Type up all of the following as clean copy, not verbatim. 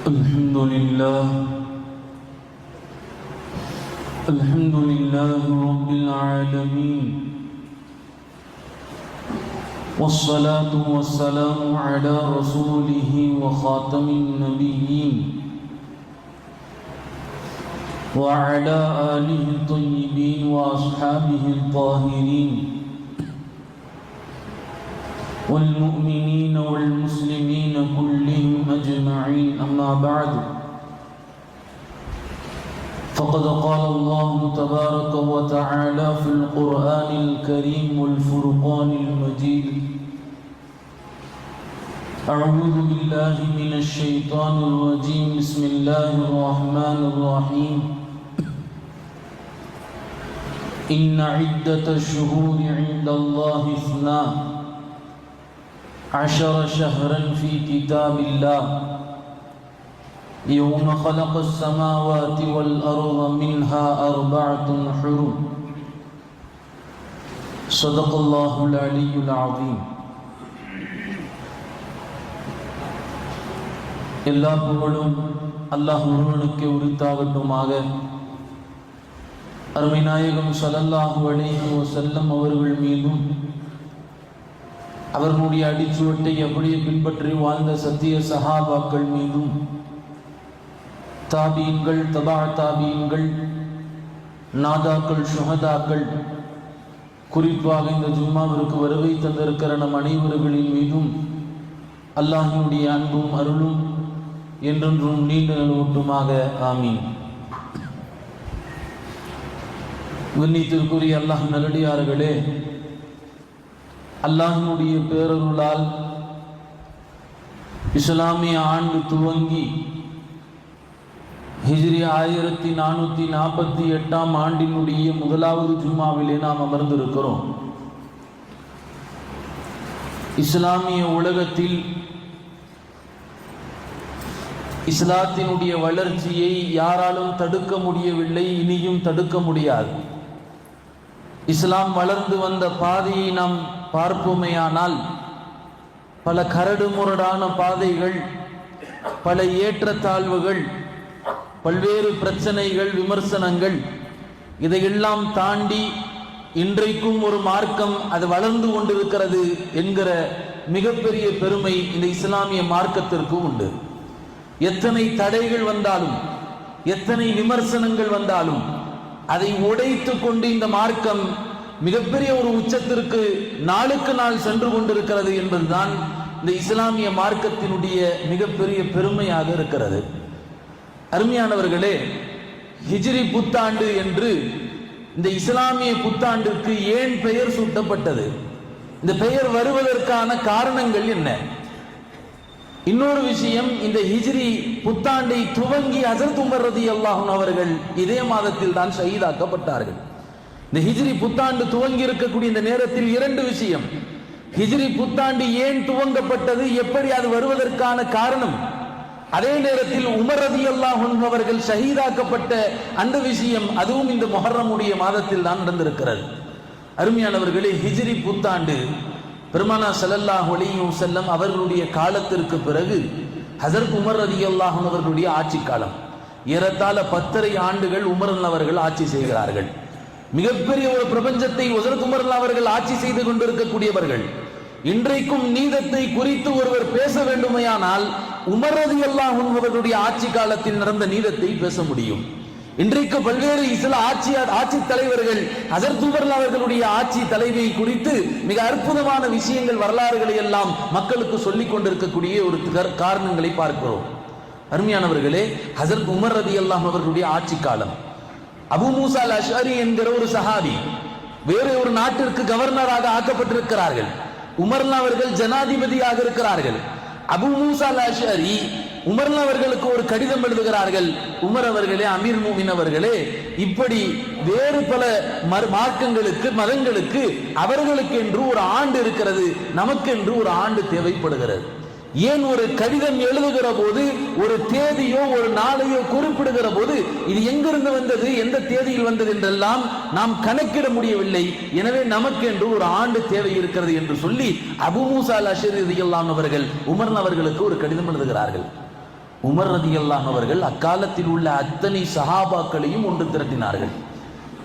الحمد لله رب العالمين، والصلاة والسلام على رسوله وخاتم النبيين وعلى آله الطيبين وأصحابه الطاهرين والمؤمنين والمسلمين كلهم أجمعين. أما بعد، فقد قال الله تبارك وتعالى في القرآن الكريم والفرقان المجيد: أعوذ بالله من الشيطان الرجيم، بسم الله الرحمن الرحيم. إن عدة الشهور عند الله 12 شهرا في كتاب الله يوم خلق السماوات والأرض منها 4 حرم. صدق الله العلي العظيم. எல்லா புகழும் அல்லாஹ் ஒருவனுக்கே உரித்தாகட்டுமாக. அருமை நாயகம் ஸல்லல்லாஹு அலைஹி வஸல்லம் அவர்கள் மீதும் அவர்களுடைய அடிச்சுவட்டை அப்படியே பின்பற்றி வாழ்ந்த சத்திய சஹாபாக்கள் மீதும், தாபீன்கள், தபா தாபீன்கள், நாதாக்கள், ஷுஹதாக்கள், குறிப்பாக இந்த ஜும்மாவிற்கு வருகை தந்திருக்கிற நம் அனைவர்களின் மீதும் அல்லாஹ்வினுடைய அன்பும் அருளும் என்றென்றும் நீண்ட நிலவட்டுமாக. ஆமீன். கண்ணியத்திற்குரிய அல்லாஹ் நல்லடியார்களே, அல்லாஹ்வினுடைய பேரருளால் இஸ்லாமிய ஆண்டு துவங்கி ஹிஜ்ரி 1448 ஆண்டினுடைய முதலாவது ஜும்மாவிலே நாம் அமர்ந்திருக்கிறோம். இஸ்லாமிய உலகத்தில் இஸ்லாத்தினுடைய வளர்ச்சியை யாராலும் தடுக்க முடியவில்லை, இனியும் தடுக்க முடியாது. இஸ்லாம் வளர்ந்து வந்த பாதையை நாம் பார்ப்போமேயானால் பல கரடு முரடான பாதைகள், பல ஏற்றத்தாழ்வுகள், பல்வேறு பிரச்சனைகள், விமர்சனங்கள், இதையெல்லாம் தாண்டி இன்றைக்கும் ஒரு மார்க்கம் அது வளர்ந்து கொண்டிருக்கிறது என்கிற மிகப்பெரிய பெருமை இந்த இஸ்லாமிய மார்க்கத்திற்கு உண்டு. எத்தனை தடைகள் வந்தாலும், எத்தனை விமர்சனங்கள் வந்தாலும் அதை உடைத்து கொண்டு இந்த மார்க்கம் மிகப்பெரிய ஒரு உச்சத்திற்கு நாளுக்கு நாள் சென்று கொண்டிருக்கிறது என்பதுதான் இந்த இஸ்லாமிய மார்க்கத்தினுடைய மிகப்பெரிய பெருமையாக இருக்கிறது. அருமையானவர்களே, ஹிஜ்ரி புத்தாண்டு என்று இந்த இஸ்லாமிய புத்தாண்டிற்கு ஏன் பெயர் சூட்டப்பட்டது? இந்த பெயர் வருவதற்கான காரணங்கள் என்ன? இன்னொரு விஷயம், இந்த ஹிஜ்ரி புத்தாண்டை துவங்கி ஹஜ்ரத் உமர் ரலியல்லாஹு அன்ஹு அவர்கள் இதே மாதத்தில் தான் ஷஹீதாக்கப்பட்டார்கள். இந்த ஹிஜ்ரி புத்தாண்டு துவங்கி இருக்கக்கூடிய இந்த நேரத்தில் 2 விஷயம். ஹிஜ்ரி புத்தாண்டு ஏன் துவங்கப்பட்டது, எப்படி அது வருவதற்கான காரணம், அதே நேரத்தில் உமர் ரலியல்லாஹு அன்ஹு அவர்கள் ஷஹீதாக்கப்பட்ட அந்த விஷயம், அதுவும் இந்த முஹர்ரமுடைய மாதத்தில் தான் நடந்திருக்கிறது. அருமையானவர்களே, ஹிஜ்ரி புத்தாண்டு பெருமானா ஸல்லல்லாஹு அலைஹி வஸல்லம் அவர்களுடைய காலத்திற்கு பிறகு ஹஜ்ரத் உமர் ரலியல்லாஹு அன்ஹு அவர்களுடைய ஆட்சி காலம். ஏறத்தாழ 10 ஆண்டுகள் உமர் அவர்கள் ஆட்சி செய்கிறார்கள். மிகப்பெரிய ஒரு பிரபஞ்சத்தை ஹஜ்ரத் உமர் அவர்கள் ஆட்சி செய்து கொண்டிருக்கக்கூடியவர்கள். இன்றைக்கும் நீதத்தை குறித்து ஒருவர் பேச வேண்டுமையானால் உமர் ரலியல்லாஹு அன்ஹு அவர்களுடைய ஆட்சி காலத்தில் நடந்த நீதத்தை பேச முடியும். இன்றைக்கு பல்வேறு ஆட்சி தலைவர்கள் ஹஜ்ரத் உமர் அவர்களுடைய ஆட்சி தலைவியை குறித்து மிக அற்புதமான விஷயங்கள், வரலாறுகளை எல்லாம் மக்களுக்கு சொல்லிக் கொண்டிருக்கக்கூடிய ஒரு காரணங்களை பார்க்கிறோம். அருமையானவர்களே, ஹஜ்ரத் உமர் ரலியல்லாஹு அவர்களுடைய ஆட்சி காலம், அபு மூசா அல் அஷ்அரி என்கிற ஒரு சஹாபி வேறு ஒரு நாட்டிற்கு கவர்னராக ஆக்கப்பட்டிருக்கிறார்கள். உமர் அவர்கள் ஜனாதிபதியாக இருக்கிறார்கள். அபு மூசா அல் அஷ்அரி உமர் அவர்களுக்கு ஒரு கடிதம் எழுதுகிறார்கள். உமர் அவர்களே, அமீர் மூமின் அவர்களே, இப்படி வேறு பல மார்க்கங்களுக்கு, மதங்களுக்கு அவர்களுக்கு என்று ஒரு ஆண்டு இருக்கிறது, நமக்கு என்று ஒரு ஆண்டு தேவைப்படுகிறது. ஏன் ஒரு கடிதம் எழுதுகிற போது ஒரு தேதியோ ஒரு நாளையோ குறிப்பிடுகிற போது இது எங்கிருந்து வந்தது, எந்த தேதியில் வந்தது என்றெல்லாம் நாம் கணக்கிட முடியவில்லை. எனவே நமக்கு என்று ஒரு ஆண்டு தேவை இருக்கிறது என்று சொல்லி அபு மூசா அல் அஷ்அரி ரலியல்லாஹு அன்ஹு அவர்கள் உமர் அவர்களுக்கு ஒரு கடிதம் எழுதுகிறார்கள். உமர் ரலியல்லாஹு அவர்கள் அக்காலத்தில் உள்ள அத்தனை சஹாபாக்களையும் ஒன்று திரட்டினார்கள்.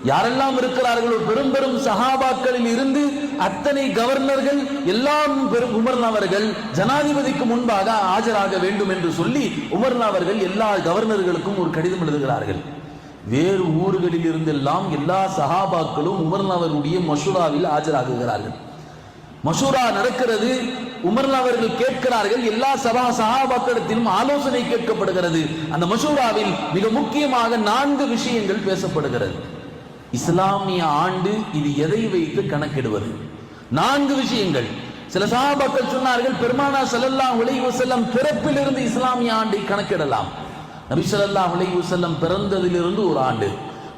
யாரெல்லாம் இருக்கிறார்களோ பெரும் பெரும் சஹாபாக்களில் இருந்து அத்தனை கவர்னர்கள் எல்லாம் உமர் அவர்கள் ஜனாதிபதிக்கு முன்பாக ஆஜராக வேண்டும் என்று சொல்லி உமர் அவர்கள் எல்லா கவர்னர்களுக்கும் ஒரு கடிதம் எழுதுகிறார்கள். வேறு ஊர்களில் இருந்தெல்லாம் எல்லா சஹாபாக்களும் உமர் அவர்களுடைய மஷூராவில் ஆஜராகுகிறார்கள். மஷூரா நடக்கிறது. உமர் அவர்கள் கேட்கிறார்கள். எல்லா சஹாபாக்களிடத்திலும் ஆலோசனை கேட்கப்படுகிறது. அந்த மஷூராவில் மிக முக்கியமாக 4 விஷயங்கள் பேசப்படுகிறது. இஸ்லாமிய ஆண்டு இது எதை வைத்து கணக்கிடுவது? 4 விஷயங்கள். சில சஹாபாக்கள் சொன்னார்கள், பெருமானார் ஸல்லல்லாஹு அலைஹி வஸல்லம் பிறப்பிலிருந்து இஸ்லாமிய ஆண்டை கணக்கிடலாம். நபி ஸல்லல்லாஹு அலைஹி வஸல்லம் பிறந்ததிலிருந்து ஒரு ஆண்டு,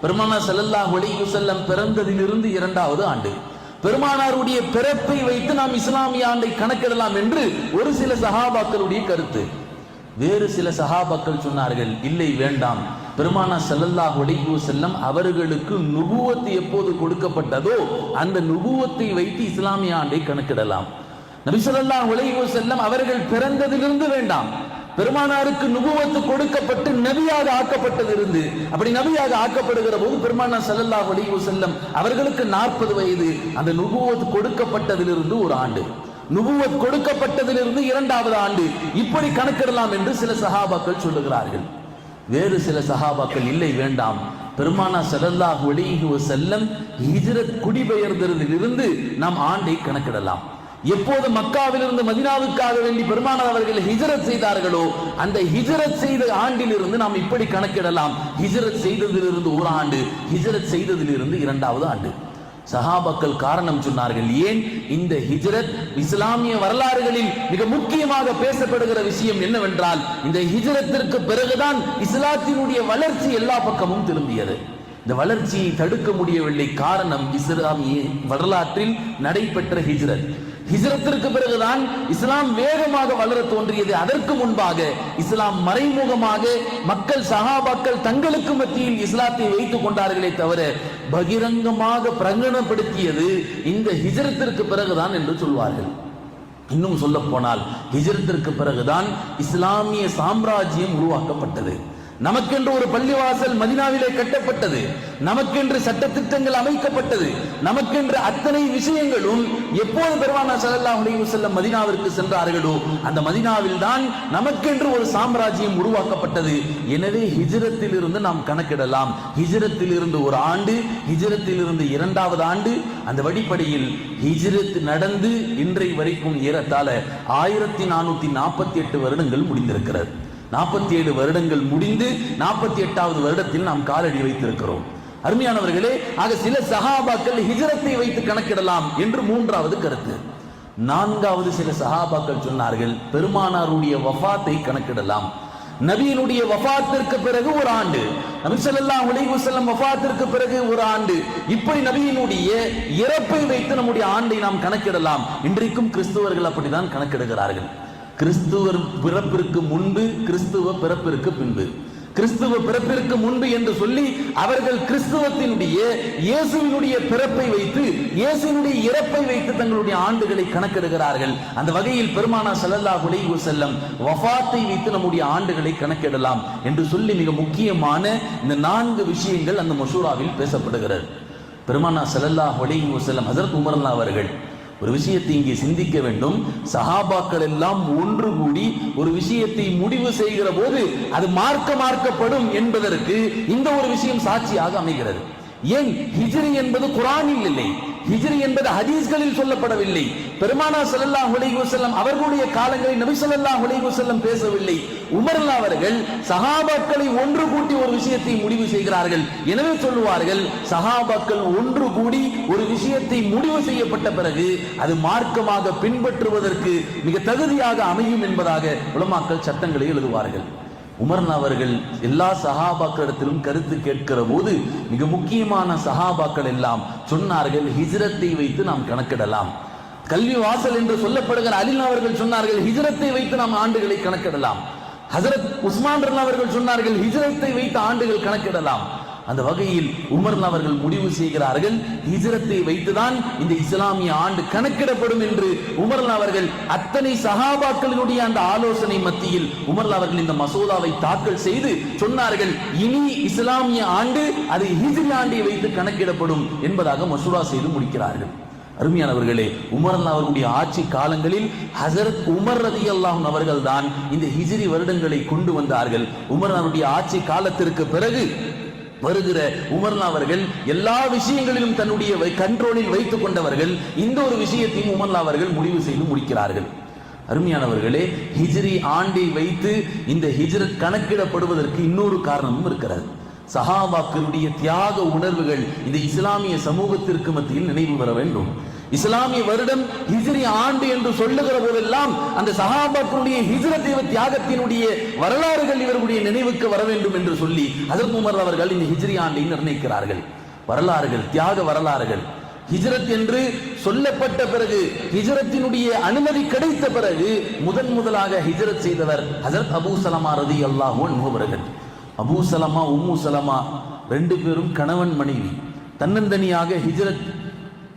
பெருமானார் ஸல்லல்லாஹு அலைஹி வஸல்லம் பிறந்ததிலிருந்து 2வது ஆண்டு, பெருமானாருடைய பிறப்பை வைத்து நாம் இஸ்லாமிய ஆண்டை கணக்கிடலாம் என்று ஒரு சில சஹாபாக்களுடைய கருத்து. வேறு சில சஹாபாக்கள் சொன்னார்கள், இல்லை வேண்டாம், பெருமானார் ஸல்லல்லாஹு அலைஹி வஸல்லம் அவர்களுக்கு நுபுவத் எப்போது கொடுக்கப்பட்டதோ அந்த நுபுவத்தை வைத்து இஸ்லாமிய ஆண்டை கணக்கிடலாம். நபி ஸல்லல்லாஹு அலைஹி வஸல்லம் அவர்கள் பிறந்ததிலிருந்து வேண்டாம், பெருமானாருக்கு நுபுவத்து கொடுக்கப்பட்டு நபியாக ஆக்கப்பட்டதிலிருந்து, அப்படி நபியாக ஆக்கப்படுகிற போது பெருமானார் ஸல்லல்லாஹு அலைஹி வஸல்லம் அவர்களுக்கு 40 வயது, அந்த நுபுவத் கொடுக்கப்பட்டதிலிருந்து ஒரு ஆண்டு, நுபுவத் கொடுக்கப்பட்டதிலிருந்து 2வது ஆண்டு, இப்படி கணக்கிடலாம் என்று சில சஹாபாக்கள் சொல்லுகிறார்கள். வேறு சில சஹாபாக்கள் இல்லை வேண்டாம், பெருமானார் ஸல்லல்லாஹு அலைஹி வஸல்லம் ஹிஜ்ரத் குடிபெயர்ந்ததிலிருந்து நாம் ஆண்டை கணக்கிடலாம். எப்போது மக்காவிலிருந்து மதீனாவுக்காக வேண்டி பெருமானார் அவர்கள் ஹிஜ்ரத் செய்தார்களோ அந்த ஹிஜ்ரத் செய்த ஆண்டிலிருந்து நாம் இப்படி கணக்கிடலாம். ஹிஜ்ரத் செய்ததிலிருந்து ஒரு ஆண்டு, ஹிஜ்ரத் செய்ததிலிருந்து 2வது ஆண்டு. சஹாபாக்கள் காரணம் சொன்னார்கள். ஏன் இந்த ஹிஜ்ரத் இஸ்லாமிய வரலாறுகளில் மிக முக்கியமாக பேசப்படுகிற விஷயம் என்னவென்றால், இந்த ஹிஜ்ரத்திற்கு பிறகுதான் இஸ்லாத்தினுடைய வளர்ச்சி எல்லா பக்கமும் திரும்பியது. இந்த வளர்ச்சியை தடுக்க முடியவில்லை. காரணம் இஸ்லாமிய வரலாற்றில் நடைபெற்ற ஹிஜ்ரத். ஹிஜ்ரத்திற்கு பிறகுதான் இஸ்லாம் வேகமாக வளர தோன்றியது. அதற்கு முன்பாக இஸ்லாம் மறைமுகமாக மக்கள் சஹாபாக்கள் தங்களுக்கு மத்தியில் இஸ்லாத்தை வைத்துக் கொண்டார்களே தவிர பகிரங்கமாக பிரகடனப்படுத்தியது இந்த ஹிஜ்ரத்திற்கு பிறகுதான் என்று சொல்வார்கள். இன்னும் சொல்ல போனால் ஹிஜ்ரத்திற்கு பிறகுதான் இஸ்லாமிய சாம்ராஜ்யம் உருவாக்கப்பட்டது. நமக்கென்று ஒரு பள்ளிவாசல் மதீனாவிலே கட்டப்பட்டது, நமக்கென்று சட்டத்திட்டங்கள் அமைக்கப்பட்டது, நமக்கென்று அத்தனை விஷயங்களும் எப்போது பெருமானார் ஸல்லல்லாஹு அலைஹி வஸல்லம் மதீனாவிற்கு சென்றார்களோ அந்த மதீனாவில் தான் நமக்கென்று ஒரு சாம்ராஜ்யம் உருவாக்கப்பட்டது. எனவே ஹிஜ்ரத்தில் இருந்து நாம் கணக்கிடலாம். ஹிஜ்ரத்தில் இருந்து ஒரு ஆண்டு, ஹிஜ்ரத்தில் இருந்து 2வது ஆண்டு. அந்த வழிப்படையில் ஹிஜ்ரத் நடந்து இன்றை வரைக்கும் ஏறத்தாழ 1448 வருடங்கள் முடிந்திருக்கிறது. 47 வருடங்கள் முடிந்து 48வது வருடத்தில் நாம் காலடி வைத்திருக்கிறோம். அருமையானவர்களே, ஆக சில சஹாபாக்கள் ஹிஜ்ரத்தை வைத்து கணக்கிடலாம் என்று 3வது கருத்து. 4வது சில சஹாபாக்கள் சொன்னார்கள், பெருமானாருடைய வஃபாத்தை கணக்கிடலாம். நபியினுடைய வஃபாத்திற்கு பிறகு ஒரு ஆண்டு, நபி ஸல்லல்லாஹு அலைஹி வஸல்லம் வஃபாத்திற்கு பிறகு ஒரு ஆண்டு, இப்படி நபியினுடைய இறப்பை வைத்து நம்முடைய ஆண்டை நாம் கணக்கிடலாம். இன்றைக்கும் கிறிஸ்தவர்கள் அப்படித்தான் கணக்கிடுகிறார்கள். கிறிஸ்துவர் பிறப்பிற்கு முன்பு, கிறிஸ்துவ பிறப்பிற்கு பின்பு, கிறிஸ்துவ பிறப்பிற்கு முன்பு என்று சொல்லி அவர்கள் கிறிஸ்துவத்தினுடைய இயேசுவினுடைய பிறப்பை வைத்து, இயேசுவினுடைய இறப்பை வைத்து தங்களுடைய ஆண்டுகளை கணக்கிடுகிறார்கள். அந்த வகையில் பெருமானார் ஸல்லல்லாஹு அலைஹி வஸல்லம் வஃபாத்தை வைத்து நம்முடைய ஆண்டுகளை கணக்கிடலாம் என்று சொல்லி மிக முக்கியமான இந்த 4 விஷயங்கள் அந்த மஷூராவில் பேசப்படுகிறது. பெருமானார் ஸல்லல்லாஹு அலைஹி வஸல்லம் ஹஜ்ரத் உமர் அவர்கள் ஒரு விஷயத்தை இங்கே சிந்திக்க வேண்டும். சஹாபாக்கள் எல்லாம் ஒன்று கூடி ஒரு விஷயத்தை முடிவு செய்கிற போது அது மார்க்கப்படும் என்பதற்கு இந்த ஒரு விஷயம் சாட்சியாக அமைகிறது. ஏன் ஹிஜ்ரி என்பது குர்ஆனில் இல்லை, ஹிஜ்ரி என்பது ஹதீஸ்களில் சொல்லப்படவில்லை. பெருமானார் ஸல்லல்லாஹு அலைஹி வஸல்லம் அவர்களுடைய காலங்களில் நபி ஸல்லல்லாஹு அலைஹி வஸல்லம் பேசவில்லை. உமர் அவர்கள் சஹாபாக்களை ஒன்று கூட்டி ஒரு விஷயத்தை முடிவு செய்கிறார்கள். எனவே சொல்லுவார்கள், சஹாபாக்கள் ஒன்று கூடி ஒரு விஷயத்தை முடிவு செய்யப்பட்ட பிறகு அது மார்க்கமாக பின்பற்றுவதற்கு மிக தகுதியாக அமையும் என்பதாக உலமாக்கள் சட்டங்களை எழுதுவார்கள். உமர் அவர்கள் எல்லா சஹாபாக்களிடத்திலும் கருத்து கேட்கிற போது மிக முக்கியமான சஹாபாக்கள் எல்லாம் சொன்னார்கள், ஹிஜ்ரத்தை வைத்து நாம் கணக்கிடலாம். கல்வி வாசல் என்று சொல்லப்படுகிற அலி அவர்கள் சொன்னார்கள், ஹிஜ்ரத்தை வைத்து நாம் ஆண்டுகளை கணக்கிடலாம். ஹஜரத் உஸ்மான் அவர்கள் சொன்னார்கள், ஹிஜ்ரத்தை வைத்து ஆண்டுகள் கணக்கிடலாம். அந்த வகையில் உமர் அவர்கள் முடிவு செய்கிறார்கள், ஹிஜ்ரத்தை வைத்துதான் இந்த இஸ்லாமிய ஆண்டு கணக்கிடப்படும் என்று. உமர் அவர்கள் அத்தனை சஹாபாக்களினுடைய அந்த ஆலோசனை மத்தியில் உமர் அவர்கள் இந்த மசோதாவை தாக்கல் செய்து சொன்னார்கள், இனி இஸ்லாமிய ஆண்டு அது ஹிஜ்ரி ஆண்டை வைத்து கணக்கிடப்படும் என்பதாக மசூரா செய்து முடிக்கிறார்கள். அருமையானவர்களே, உமர் அவர்களுடைய ஆட்சி காலங்களில் ஹஜரத் உமர் ரலியல்லாஹு அன்ஹு அவர்கள் தான் இந்த ஹிஜ்ரி வருடங்களை கொண்டு வந்தார்கள். உமர் அவருடைய ஆட்சி காலத்திற்கு பிறகு வருகிற உமர் அவர்கள் எல்லா விஷயங்களிலும் தன்னுடைய கண்ட்ரோலில் வைத்துக் கொண்டவர்கள். இந்த ஒரு விஷயத்தையும் உமர் அவர்கள் முடிவு செய்து முடிக்கிறார்கள். அருமையானவர்களே, ஹிஜ்ரி ஆண்டை வைத்து இந்த ஹிஜ்ரத் கணக்கிடப்படுவதற்கு இன்னொரு காரணமும் இருக்கிறது. சஹாபாக்களுடைய தியாக உணர்வுகள் இந்த இஸ்லாமிய சமூகத்திற்கு மத்தியில் நினைவு வர வேண்டும். இஸ்லாமிய வருடம் ஹிஜ்ரி ஆண்டு என்று சொல்லுகிற போதெல்லாம் அந்த சஹாபாக்களுடைய ஹிஜ்ரத் தியாகத்தினுடைய வரலாறுகள் இவர்களுடைய நினைவுக்கு வர வேண்டும் என்று சொல்லி ஹஜ்ரத் உமர் அவர்கள் இந்த ஹிஜ்ரி ஆண்டை நிர்ணயிக்கிறார்கள். வரலாறுகள், தியாக வரலாறுகள். ஹிஜ்ரத் என்று சொல்லப்பட்ட பிறகு, ஹிஜ்ரத்தினுடைய அனுமதி கிடைத்த பிறகு முதலாக ஹிஜ்ரத் செய்தவர் ஹஜ்ரத் அபூ சலமா ரலியல்லாஹு அன்ஹு அவர்கள். அபூ சலமா, உம்மு சலமா ரெண்டு பேரும் கணவன் மனைவி. தன்னந்தனியாக ஹிஜ்ரத்,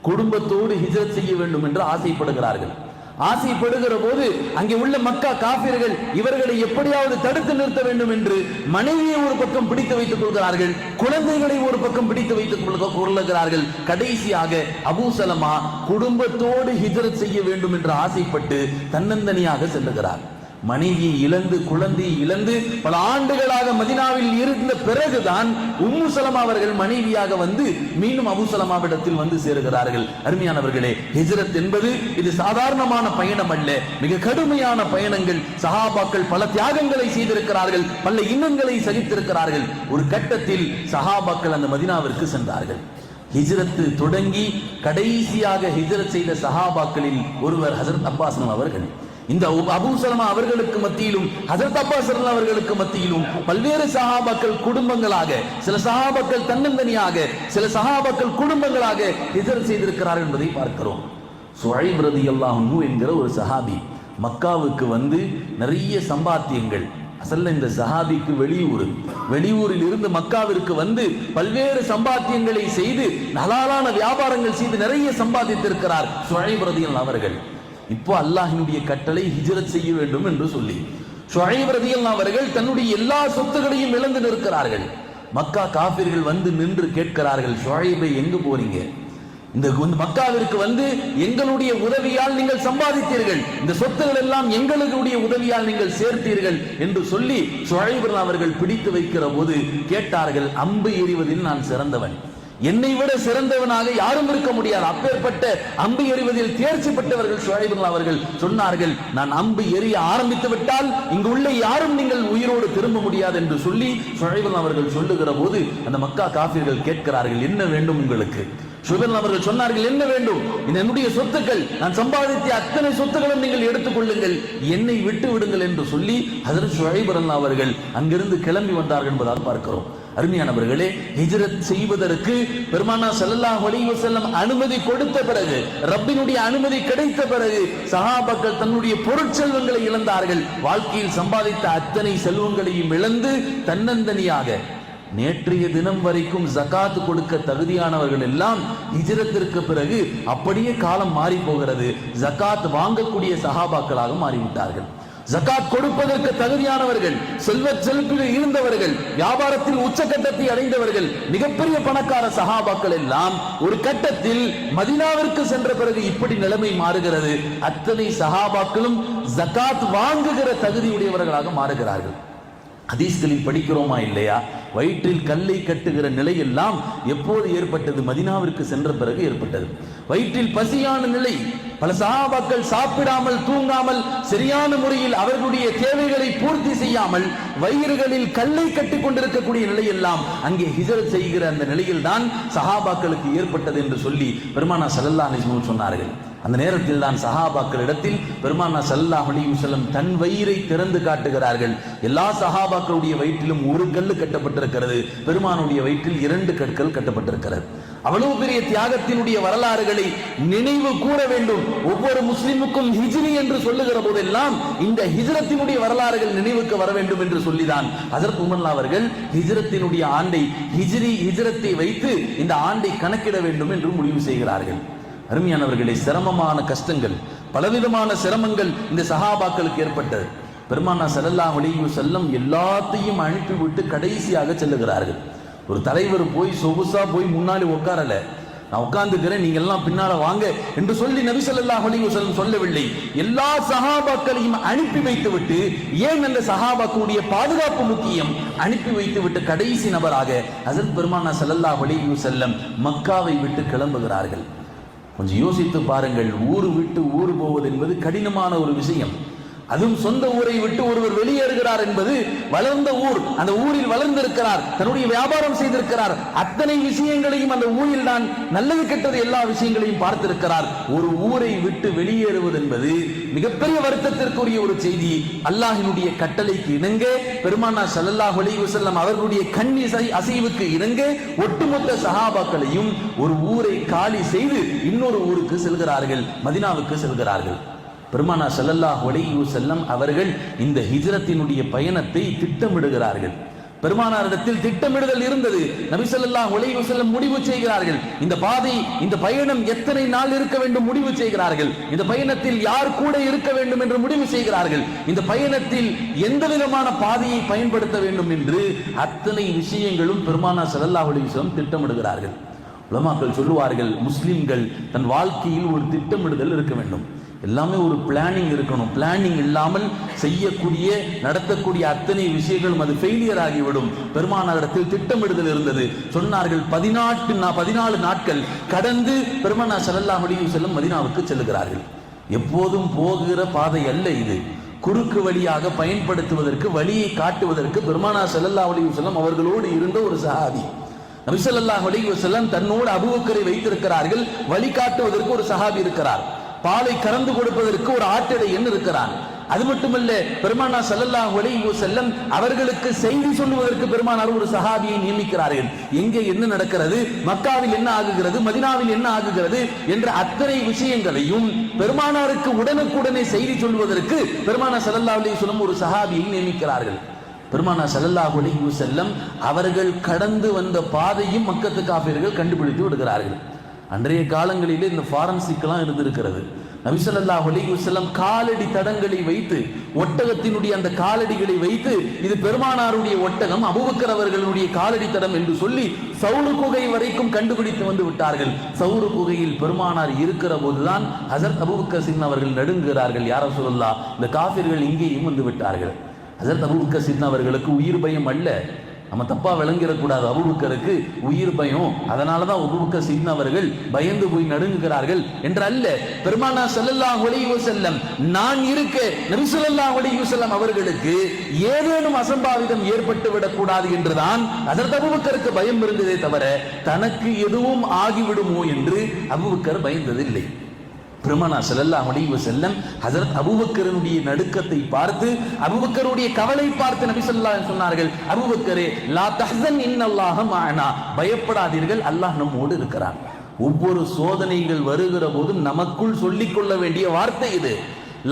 குடும்பத்தோடு ஹிஜ்ரத் செய்ய வேண்டும் என்று ஆசைப்படுகிறார்கள். ஆசைப்படுகிற போது அங்கே உள்ள மக்கா காபிர்கள் இவர்களை எப்படியாவது தடுத்து நிறுத்த வேண்டும் என்று மனைவியை ஒரு பக்கம் பிடித்து வைத்துக் கொள்கிறார்கள், குழந்தைகளை ஒரு பக்கம் பிடித்து வைத்துக் கொள்கிறார்கள். கடைசியாக அபூ சலமா குடும்பத்தோடு ஹிஜ்ரத் செய்ய வேண்டும் என்று ஆசைப்பட்டு தன்னந்தனியாக செல்லுகிறார். மனைவியை இழந்து, குழந்தையை இழந்து பல ஆண்டுகளாக மதீனாவில் இருந்த பிறகுதான் உம்மு சலமா அவர்கள் மனைவியாக வந்து மீண்டும் அபூ சலமாவிடத்தில் வந்து சேருகிறார்கள். அருமையானவர்களே, ஹிஜ்ரத் என்பது இது சாதாரணமான பயணம் அல்ல, மிக கடுமையான பயணங்கள். சஹாபாக்கள் பல தியாகங்களை செய்திருக்கிறார்கள், பல இன்னங்களை சகித்திருக்கிறார்கள். ஒரு கட்டத்தில் சஹாபாக்கள் அந்த மதீனாவிற்கு சென்றார்கள். ஹிஜ்ரத் தொடங்கி கடைசியாக ஹிஜ்ரத் செய்த சஹாபாக்களில் ஒருவர் ஹஜ்ரத் அப்பாஸ் அவர்கள். இந்த அபூ சலமா அவர்களுக்கு மத்தியிலும் ஹஜ்ரத் அப்பாஸ் அவர்களுக்கு மத்தியிலும் பல்வேறு சஹாபாக்கள் குடும்பங்களாக, சில சஹாபாக்கள் தன்னந்தனியாக, சில சஹாபாக்கள் குடும்பங்களாக ஹிஜ்ரத் செய்திருக்கிறார்கள் என்பதை பார்க்கிறோம். சுஹைப் ரலியல்லாஹு அன்ஹு என்கிற ஒரு சஹாபி மக்காவுக்கு வந்து நிறைய சம்பாத்தியங்கள், அசல்ல இந்த சஹாபிக்கு வெளியூரில் இருந்து மக்காவிற்கு வந்து பல்வேறு சம்பாத்தியங்களை செய்து ஹலாலான வியாபாரங்கள் செய்து நிறைய சம்பாதித்திருக்கிறார் சுஹைப் ரலியல்லாஹு அவர்கள். இப்போ அல்லாஹ்வினுடைய கட்டளை ஹிஜ்ரத் செய்ய வேண்டும் என்று சொல்லி சுஹைப் ரலியல்லாஹு அவர்கள் தன்னுடைய எல்லா சொத்துக்களையும் இழந்து நிற்கிறார்கள். மக்கா காபிர்கள் வந்து நின்று கேட்கிறார்கள், சுஹைபை எங்கு போறீங்க? இந்த மக்காவிற்கு வந்து எங்களுடைய உதவியால் நீங்கள் சம்பாதித்தீர்கள், இந்த சொத்துக்கள் எல்லாம் எங்களுடைய உதவியால் நீங்கள் சேர்த்தீர்கள் என்று சொல்லி சுஹைப் அவர்கள் பிடித்து வைக்கிற போது கேட்டார்கள், அம்பு எறிவதில் நான் சிறந்தவன், என்னை விட சிறந்தவனாக யாரும் இருக்க முடியாது. அப்பேற்பட்ட அம்பு எறிவதில் தேர்ச்சி பெற்றவர்கள் சுஹைப் அவர்கள். சொன்னார்கள், நான் அம்பு எறிய ஆரம்பித்து விட்டால் இங்கு உள்ள யாரும் நீங்கள் உயிரோடு திரும்ப முடியாது என்று சொல்லி சுஹைப் அவர்கள் சொல்லுகிற போது அந்த மக்கா காபிர்கள் கேட்கிறார்கள், என்ன வேண்டும் உங்களுக்கு? சுஹைப் அவர்கள் சொன்னார்கள், என்ன வேண்டும்? என்னுடைய சொத்துக்கள், நான் சம்பாதித்த அத்தனை சொத்துக்களும் நீங்கள் எடுத்துக் கொள்ளுங்கள், என்னை விட்டு விடுங்கள் என்று சொல்லி ஹஜ்ரத் சுஹைப் அவர்கள் அங்கிருந்து கிளம்பி வந்தார்கள் என்பதாக பார்க்கிறோம். அருமையானவர்களே, ஹிஜ்ரத் செய்வதற்கு பெருமானார் ஸல்லல்லாஹு அலைஹி வஸல்லம் அனுமதி கொடுத்த பிறகு, ரப்பினுடைய அனுமதி கிடைத்த பிறகு சஹாபாக்கள் தன்னுடைய பொருட்செல்வங்களை இழந்தார்கள். வாழ்க்கையில் சம்பாதித்த அத்தனை செல்வங்களையும் இழந்து தன்னந்தனியாக நேற்றைய தினம் வரைக்கும் ஜகாத் கொடுக்க தகுதியானவர்கள் எல்லாம் ஹிஜ்ரத்திற்கு பிறகு அப்படியே காலம் மாறி போகிறது, ஜகாத் வாங்கக்கூடிய சஹாபாக்களாக மாறிவிட்டார்கள். ஜகாத் கொடுப்பதற்கு தகுதியானவர்கள், செல்வ செழிப்பில் இருந்தவர்கள், வியாபாரத்தில் உச்சகட்டத்தை அடைந்தவர்கள், மிகப்பெரிய பணக்கார சஹாபாக்கள் எல்லாம் ஒரு கட்டத்தில் மதீனாவிற்கு சென்ற பிறகு இப்படி நிலைமை மாறுகிறது. அத்தனை சஹாபாக்களும் ஜகாத் வாங்குகிற தகுதியுடையவர்களாக மாறுகிறார்கள். ஹதீஸ்களில் படிக்கிறோமா இல்லையா? வயிற்றில் கல்லை கட்டுகிற நிலையெல்லாம் எப்போது ஏற்பட்டது? மதீனாவிற்கு சென்ற பிறகு ஏற்பட்டது. வயிற்றில் பசியான நிலை, பல சஹாபாக்கள் சாப்பிடாமல் தூங்காமல் சரியான முறையில் அவர்களுடைய தேவைகளை பூர்த்தி செய்யாமல் வயிறுகளில் கல்லை கட்டி கொண்டிருக்கக்கூடிய நிலையெல்லாம் அங்கே ஹிஜ்ரத் செய்கிற அந்த நிலையில் தான் சஹாபாக்களுக்கு ஏற்பட்டது என்று சொல்லி பெருமானார் ஸல்லல்லாஹு அலைஹி வஸல்லம் சொன்னார்கள். அந்த நேரத்தில் தான் சஹாபாக்களிடத்தில் பெருமானார் ஸல்லல்லாஹு அலைஹி வஸல்லம் தன் வயிறை திறந்து காட்டுகிறார்கள். எல்லா சஹாபாக்களுடைய வயிற்றிலும் ஒரு கல் கட்டப்பட்டிருக்கிறது, பெருமானுடைய வயிற்றில் 2 கற்கள் கட்டப்பட்டிருக்கிறது. அவ்வளவு பெரிய தியாகத்தினுடைய வரலாறுகளை நினைவு கூற வேண்டும். ஒவ்வொரு முஸ்லிமுக்கும் ஹிஜ்ரி என்று சொல்லுகிற போதெல்லாம் இந்த ஹிஜ்ரத்தினுடைய வரலாறுகள் நினைவுக்கு வர வேண்டும் என்று சொல்லிதான் ஹஜ்ரத் உமர் அவர்கள் ஹிஜ்ரத்தினுடைய ஆண்டை ஹிஜ்ரத்தை வைத்து இந்த ஆண்டை கணக்கிட வேண்டும் என்று முடிவு செய்கிறார்கள். அருமையானவர்களே, சிரமமான கஷ்டங்கள், பலவிதமான சிரமங்கள் இந்த சஹாபாக்களுக்கு ஏற்பட்டது. பெருமானார் ஸல்லல்லாஹு அலைஹி வஸல்லம் எல்லாத்தையும் அனுப்பிவிட்டு கடைசியாக செல்லுகிறார்கள். ஒரு தலைவர் போய் சொகுசா போய் முன்னாடி உட்காரல, நான் உட்கார்ந்துக்கிறேன், நீங்க எல்லாம் பின்னால வாங்க என்று சொல்லி நபி ஸல்லல்லாஹு அலைஹி வஸல்லம் சொல்லவில்லை. எல்லா சஹாபாக்களையும் அனுப்பி வைத்து விட்டு, ஏன் அந்த சஹாபாக்களுடைய பாதுகாப்பு முக்கியம், அனுப்பி வைத்து விட்டு கடைசி நபராக ஹஜ்ரத் பெருமானார் ஸல்லல்லாஹு அலைஹி வஸல்லம் மக்காவை விட்டு கிளம்புகிறார்கள். கொஞ்சம் யோசித்து பாருங்கள், ஊரு விட்டு ஊர் போவது என்பது கடினமான ஒரு விஷயம். அதுவும் சொந்த ஊரை விட்டு ஒருவர் வெளியேறுகிறார் என்பது, வளர்ந்த ஊர், அந்த ஊரில் வளர்ந்திருக்கிறார், தன்னுடைய வியாபாரம் செய்திருக்கிறார், அத்தனை விஷயங்களையும் அந்த ஊரில் தான் நல்லது கெட்டது எல்லா விஷயங்களையும் பார்த்திருக்கிறார். ஒரு ஊரை விட்டு வெளியேறுவது என்பது மிகப்பெரிய வருத்தத்திற்குரிய ஒரு செய்தி. அல்லாஹ்வினுடைய கட்டளைக்கு இணங்க, பெருமானார் ஸல்லல்லாஹு அலைஹி வஸல்லம் அவர்களுடைய கண் அசைவுக்கு இணங்க ஒட்டுமொத்த சஹாபாக்களையும் ஒரு ஊரை காலி செய்து இன்னொரு ஊருக்கு செல்கிறார்கள், மதீனாவுக்கு செல்கிறார்கள். பெருமானார் ஸல்லல்லாஹு அலைஹி வஸல்லம் அவர்கள் இந்த ஹிஜ்ரத்தினுடைய பயணத்தை திட்டமிடுகிறார்கள். பெருமானாரிடத்தில் திட்டமிடுதல் இருந்தது. நபி ஸல்லல்லாஹு அலைஹி வஸல்லம் முடிவு செய்கிறார்கள். இந்த பாதை, இந்த பயணம் எத்தனை நாள் இருக்க வேண்டும் முடிவு செய்கிறார்கள். இந்த பயணத்தில் யார் கூட இருக்க வேண்டும் என்று முடிவு செய்கிறார்கள். இந்த பயணத்தில் எந்த விதமான பாதையை பயன்படுத்த வேண்டும் என்று அத்தனை விஷயங்களும் பெருமானார் ஸல்லல்லாஹு அலைஹி வஸல்லம் திட்டமிடுகிறார்கள். உலமாக்கள் சொல்லுவார்கள், முஸ்லிம்கள் தன் வாழ்க்கையில் ஒரு திட்டமிடுதல் இருக்க வேண்டும். எல்லாமே ஒரு பிளானிங் இருக்கணும். பிளானிங் இல்லாமல் செய்யக்கூடிய நடத்தக்கூடிய அத்தனை விஷயங்களும் அது ஃபெயிலியர் ஆகிவிடும். பெருமானாரிடத்தில் திட்டமிடுதல் இருந்தது. சொன்னார்கள், 14 நாட்கள் கடந்து பெருமானார் ஸல்லல்லாஹு அலைஹி வஸல்லம் மதீனாவுக்கு செல்லுகிறார்கள். எப்போதும் போகிற பாதை அல்ல இது. குறுக்கு வழியாக பயன்படுத்துவதற்கு, வழியை காட்டுவதற்கு பெருமானார் ஸல்லல்லாஹு அலைஹி வஸல்லம் அவர்களோடு இருந்த ஒரு சஹாபி. நபி ஸல்லல்லாஹு அலைஹி வஸல்லம் தன்னோடு அபூபக்கரை வைத்திருக்கிறார்கள். வழி காட்டுவதற்கு ஒரு சஹாபி இருக்கிறார். பாலை கறந்து கொடுப்பதற்கு ஒரு ஆட்டிடையன் இருக்கிறான். அது மட்டுமல்ல, பெருமானார் ஸல்லல்லாஹு அலைஹி வஸல்லம் அவர்களுக்கு செய்தி சொல்லுவதற்கு பெருமானார் ஒரு சஹாபியை நியமிக்கிறார்கள். எங்கே என்ன நடக்கிறது, மக்காவில் என்ன ஆகுகிறது, மதீனாவில் என்ன ஆகுகிறது என்ற அத்தனை விஷயங்களையும் பெருமானாருக்கு உடனுக்குடனே செய்தி சொல்வதற்கு பெருமானார் ஸல்லல்லாஹு அலைஹி வஸல்லம் ஒரு சஹாபியை நியமிக்கிறார்கள். பெருமானார் ஸல்லல்லாஹு அலைஹி வஸல்லம் அவர்கள் கடந்து வந்த பாதையும் மக்கத்து காஃபிர்கள் கண்டுபிடித்து விடுகிறார்கள். அன்றைய காலங்களிலே இந்த ஃபாரன்சிக்லாம் இருந்திருக்கிறது. நபி ஸல்லல்லாஹு அலைஹி வஸல்லம் காலடி தடங்களை வைத்து, ஒட்டகத்தினுடைய அந்த காலடிகளை வைத்து, இது பெருமானாருடைய ஒட்டகம், அபூபக்கர் அவர்களுடைய காலடி தடம் என்று சொல்லி சௌரு குகை வரைக்கும் கண்டுபிடித்து வந்து விட்டார்கள். சௌரு குகையில் பெருமானார் இருக்கிற போதுதான் ஹஜ்ரத் அபூபக்கர் சின் அவர்கள் நடுங்குகிறார்கள். யா ரசூலல்லாஹ், இந்த காஃபிர்கள் இங்கேயும் வந்து விட்டார்கள். ஹஜ்ரத் அபூபக்கர் சின் அவர்களுக்கு உயிர் பயம் அல்ல, நம்ம தப்பா விளங்கிடக்கூடாது. அபூபக்கருக்கு உயிர் பயம், அதனாலதான் அபூபக்கர் சின் அவர்கள் பயந்து போய் நடுங்குகிறார்கள் என்று அல்ல. பெருமானார் ஸல்லல்லாஹு அலைஹி வஸல்லம் நான் இருக்க நபி ஸல்லல்லாஹு அலைஹி வஸல்லம் அவர்களுக்கு ஏதேனும் அசம்பாவிதம் ஏற்பட்டு விடக்கூடாது என்றுதான் ஹஜ்ரத் அபூபக்கருக்கு பயம் இருந்ததே தவிர தனக்கு எதுவும் ஆகிவிடுமோ என்று அபூபக்கர் பயந்ததில்லை. பெருமானார் ஸல்லல்லாஹு அலைஹி வஸல்லம் ஹஜ்ரத் அபூபக்கருடைய நடுக்கத்தை பார்த்து, அபூபக்கருடைய கவலை பார்த்து நபி ஸல்லல்லாஹு அலைஹி சொன்னார்கள், அபூபக்கரே லா தஹ்சன் இன்னல்லாஹ மஅனா, பயப்படாதீர்கள், அல்லாஹ் நம்மோடு இருக்கிறான். ஒவ்வொரு சோதனைகள் வருகிற போது நமக்குள் சொல்லிக் கொள்ள வேண்டிய வார்த்தை இது.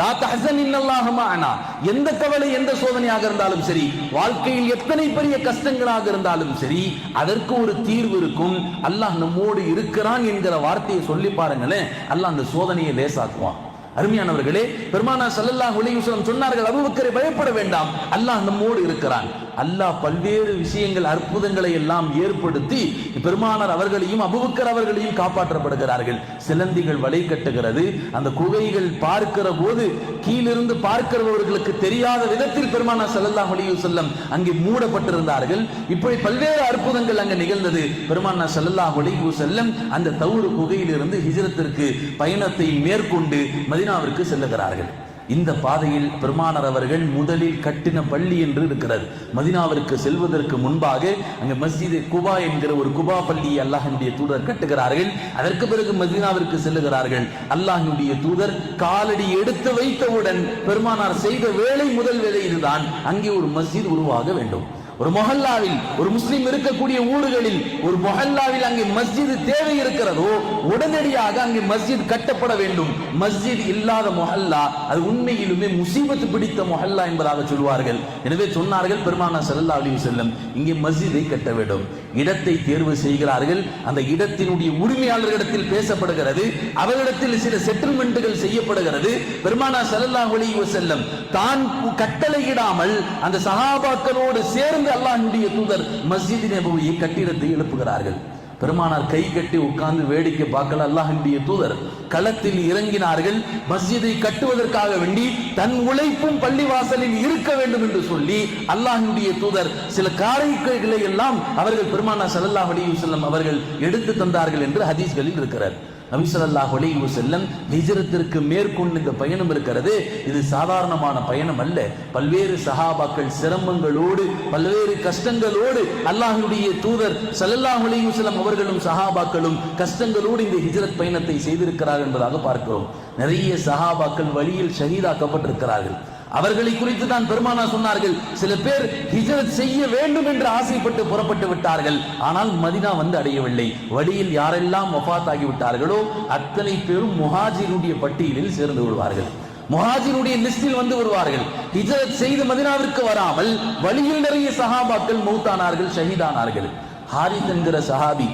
லா தஹ்சன் இன்னல்லாஹ மஅனா, எந்த கவலை, எந்த சோதனையாக இருந்தாலும் சரி, வாழ்க்கையில் எத்தனை பெரிய கஷ்டங்களாக இருந்தாலும் சரி, அதற்கு ஒரு தீர்வு இருக்கும். அல்லாஹ் நம்மோடு இருக்கிறான் என்கிற வார்த்தையை சொல்லி பாருங்களேன், அல்லாஹ் அந்த சோதனையை லேசாக்குவான். அருமையானவர்களே, பெருமானார் ஸல்லல்லாஹு அலைஹி வஸல்லம் சொன்னார்கள், அபூபக்கரை பயப்பட வேண்டாம், அல்லாஹ் நம்மோடு இருக்கிறான். அல்லாஹ் பல்வேறு விஷயங்கள், அற்புதங்களை எல்லாம் ஏற்படுத்தி பெருமானார் அவர்களையும் அபூபக்கர் அவர்களையும் காப்பாற்றப்படுகிறார்கள். சிலந்திகள் வலை கட்டுகிறது. அந்த குகைகள் பார்க்கிற போது கீழிருந்து பார்க்கிறவர்களுக்கு தெரியாத விதத்தில் பெருமானார் ஸல்லல்லாஹு அலைஹி வஸல்லம் அங்கே மூடப்பட்டிருந்தார்கள். இப்படி பல்வேறு அற்புதங்கள் அங்கே நிகழ்ந்தது. பெருமானார் ஸல்லல்லாஹு அலைஹி வஸல்லம் அந்த தௌர் குகையிலிருந்து ஹிஜ்ரத்திற்கு பயணத்தை மேற்கொண்டு மதீனாவிற்கு செல்லுகிறார்கள். இந்த பாதையில் பெருமானார் அவர்கள் முதலில் கட்டின பள்ளி என்று இருக்கிறது. மதீனாவிற்கு செல்வதற்கு முன்பாக அங்கு மஸ்ஜித் குபா என்கிற ஒரு குபா பள்ளியை அல்லாஹ்வுடைய தூதர் கட்டுகிறார்கள். அதற்கு பிறகு மதீனாவிற்கு செல்லுகிறார்கள். அல்லாஹ்வுடைய தூதர் காலடி எடுத்து வைத்தவுடன் பெருமானார் செய்த வேலை முதல் வேலை இதுதான், அங்கே ஒரு மஸ்ஜித் உருவாக வேண்டும். ஒரு மொஹல்லாவில், ஒரு முஸ்லிம் இருக்கக்கூடிய ஊர்களில் ஒரு மொஹல்லாவில் அங்கே மஸ்ஜித் தேவை இருக்கிறதோ உடனடியாக அங்கே மஸ்ஜித் கட்டப்பட வேண்டும். மஸ்ஜித் இல்லாத மொஹல்லா அது உண்மையிலுமே முசீபத்து பிடித்த மொஹல்லா என்பதாக சொல்வார்கள். எனவே சொன்னார்கள் பெருமானார் ஸல்லல்லாஹு அலைஹி வஸல்லம் இங்கே மஸ்ஜிதை கட்ட வேண்டும். இடத்தை தேர்வு செய்கிறார்கள். அந்த இடத்தினுடைய உரிமையாளர்களிடத்தில் பேசப்படுகிறது. அவர்களிடத்தில் சில செட்டில்மெண்ட்டுகள் செய்யப்படுகிறது. பெருமானார் ஸல்லல்லாஹு அலைஹி வஸல்லம் தான் கட்டளையிடாமல் அந்த சஹாபாக்களோடு சேர்ந்து அல்லாஹ்வுடைய தூதர் மஸ்ஜித் நபவியை கட்டிடத்தை எழுப்புகிறார்கள். பெருமானார் கை கட்டி உட்கார்ந்து வேடிக்கை பார்க்கல. அல்லாஹ்வுடைய தூதர் களத்தில் இறங்கினார்கள். மஸ்ஜிதை கட்டுவதற்காக வேண்டி தன் உழைப்பும் பள்ளிவாசலில் இருக்க வேண்டும் என்று சொல்லி அல்லாஹ்வுடைய தூதர் சில காரியங்களை எல்லாம் அவர்கள் பெருமானார் ஸல்லல்லாஹு அலைஹி வஸல்லம் அவர்கள் எடுத்து தந்தார்கள் என்று ஹதீஸ்களில் இருக்கிறார். நபி ஸல்லல்லாஹு அலைஹி வஸல்லம் ஹிஜ்ரத்திற்கு மேற்கொண்டு இந்த பயணம் இருக்கிறது, இது சாதாரணமான பயணம் அல்ல. பல்வேறு சஹாபாக்கள் சிரமங்களோடு பல்வேறு கஷ்டங்களோடு அல்லாஹ்வுடைய தூதர் ஸல்லல்லாஹு அலைஹி வஸல்லம் அவர்களும் சஹாபாக்களும் கஷ்டங்களோடு இந்த ஹிஜ்ரத் பயணத்தை செய்திருக்கிறார்கள் என்பதாக பார்க்கிறோம். நிறைய சஹாபாக்கள் வழியில் ஷஹீதாக்கப்பட்டிருக்கிறார்கள். அவர்களை குறித்து தான் பெருமானார் சொன்னார்கள், சில பேர் ஹிஜ்ரத் செய்ய வேண்டும் என்று ஆசைப்பட்டு புறப்பட்டு விட்டார்கள், ஆனால் மதீனா வந்து அடையவில்லை. வழியில் யாரெல்லாம் வஃபாத் ஆகிவிட்டார்களோ அத்தனை பேரும் முஹாஜிருடைய பட்டியலில் சேர்ந்து விடுவார்கள், முஹாஜிருடைய லிஸ்டில் வந்து வருவார்கள். ஹிஜ்ரத் செய்து மதீனாவிற்கு வராமல் வழியில் நிறைய சஹாபாக்கள் மௌத்தானார்கள், ஷஹீதானார்கள். ஹாரித் என்கிற சஹாபி